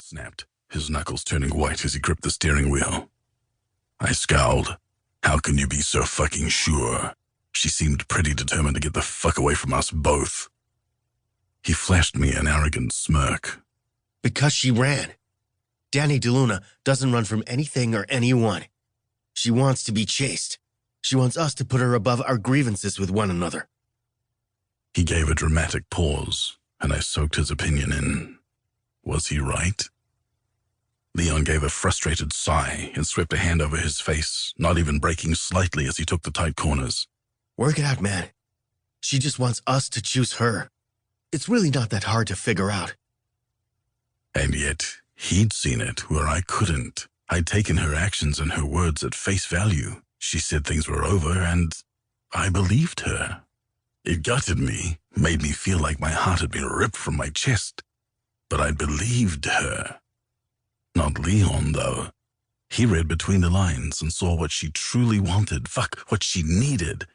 snapped, his knuckles turning white as he gripped the steering wheel. I scowled. How can you be so fucking sure? She seemed pretty determined to get the fuck away from us both. He flashed me an arrogant smirk. Because she ran. Danny DeLuna doesn't run from anything or anyone. She wants to be chased. She wants us to put her above our grievances with one another. He gave a dramatic pause, and I soaked his opinion in. Was he right? Leon gave a frustrated sigh and swept a hand over his face, not even breaking slightly as he took the tight corners. Work it out, man. She just wants us to choose her. It's really not that hard to figure out. And yet, he'd seen it where I couldn't. I'd taken her actions and her words at face value. She said things were over, and I believed her. It gutted me, made me feel like my heart had been ripped from my chest. But I believed her. Not Leon, though. He read between the lines and saw what she truly wanted. Fuck, what she needed.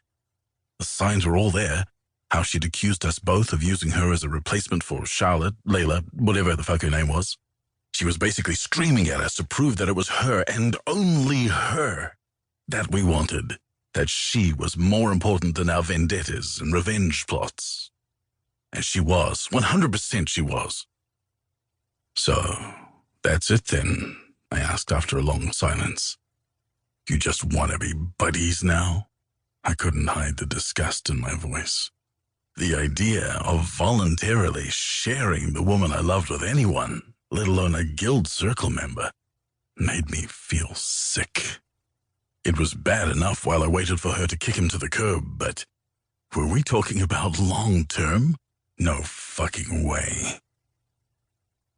The signs were all there. How she'd accused us both of using her as a replacement for Charlotte, Layla, whatever the fuck her name was. She was basically screaming at us to prove that it was her, and only her, that we wanted. That she was more important than our vendettas and revenge plots. And she was. 100% she was. So, that's it then, I asked after a long silence. You just want to be buddies now? I couldn't hide the disgust in my voice. The idea of voluntarily sharing the woman I loved with anyone, let alone a guild circle member, made me feel sick. It was bad enough while I waited for her to kick him to the curb, but were we talking about long-term? No fucking way.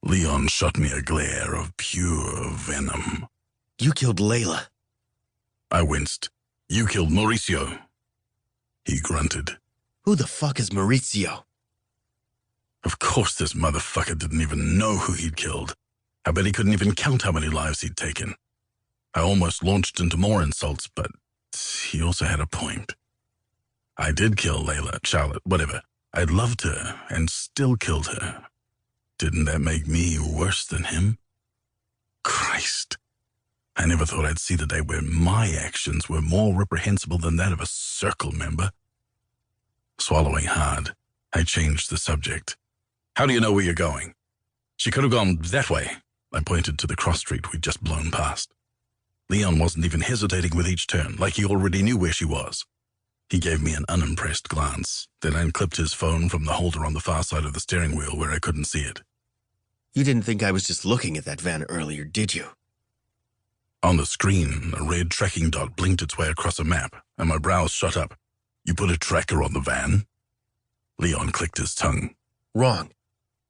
Leon shot me a glare of pure venom. You killed Layla. I winced. You killed Mauricio. He grunted. Who the fuck is Mauricio? Of course this motherfucker didn't even know who he'd killed. I bet he couldn't even count how many lives he'd taken. I almost launched into more insults, but he also had a point. I did kill Layla, Charlotte, whatever. I'd loved her and still killed her. Didn't that make me worse than him? Christ. I never thought I'd see the day where my actions were more reprehensible than that of a circle member. Swallowing hard, I changed the subject. How do you know where you're going? She could have gone that way. I pointed to the cross street we'd just blown past. Leon wasn't even hesitating with each turn, like he already knew where she was. He gave me an unimpressed glance, then unclipped his phone from the holder on the far side of the steering wheel where I couldn't see it. You didn't think I was just looking at that van earlier, did you? On the screen, a red tracking dot blinked its way across a map, and my brows shot up. You put a tracker on the van? Leon clicked his tongue. Wrong.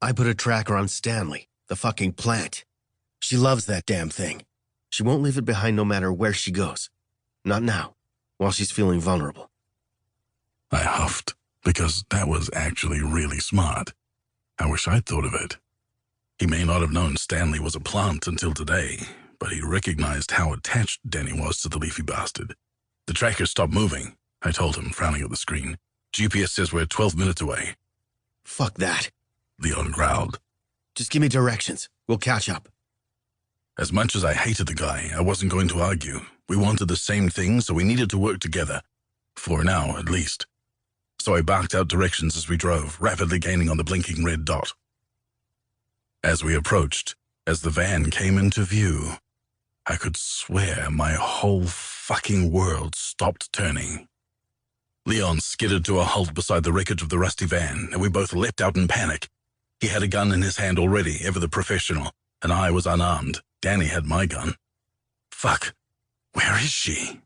I put a tracker on Stanley, the fucking plant. She loves that damn thing. She won't leave it behind no matter where she goes. Not now, while she's feeling vulnerable. I huffed, because that was actually really smart. I wish I'd thought of it. He may not have known Stanley was a plant until today, but he recognized how attached Danny was to the leafy bastard. The tracker stopped moving, I told him, frowning at the screen. GPS says we're 12 minutes away. Fuck that. Leon growled. Just give me directions. We'll catch up. As much as I hated the guy, I wasn't going to argue. We wanted the same thing, so we needed to work together. For now, at least. So I barked out directions as we drove, rapidly gaining on the blinking red dot. As we approached, as the van came into view, I could swear my whole fucking world stopped turning. Leon skidded to a halt beside the wreckage of the rusty van, and we both leapt out in panic. He had a gun in his hand already, ever the professional, and I was unarmed. Danny had my gun. Fuck. Where is she?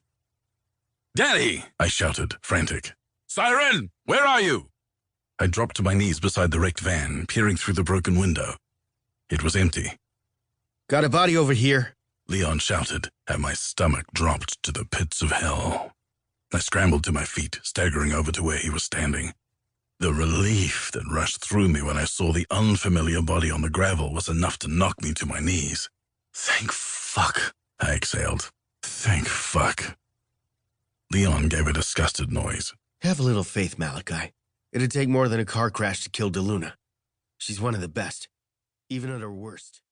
Danny! I shouted, frantic. Siren! Where are you? I dropped to my knees beside the wrecked van, peering through the broken window. It was empty. Got a body over here, Leon shouted, and my stomach dropped to the pits of hell. I scrambled to my feet, staggering over to where he was standing. The relief that rushed through me when I saw the unfamiliar body on the gravel was enough to knock me to my knees. Thank fuck, I exhaled. Thank fuck. Leon gave a disgusted noise. Have a little faith, Malachi. It'd take more than a car crash to kill DeLuna. She's one of the best, even at her worst.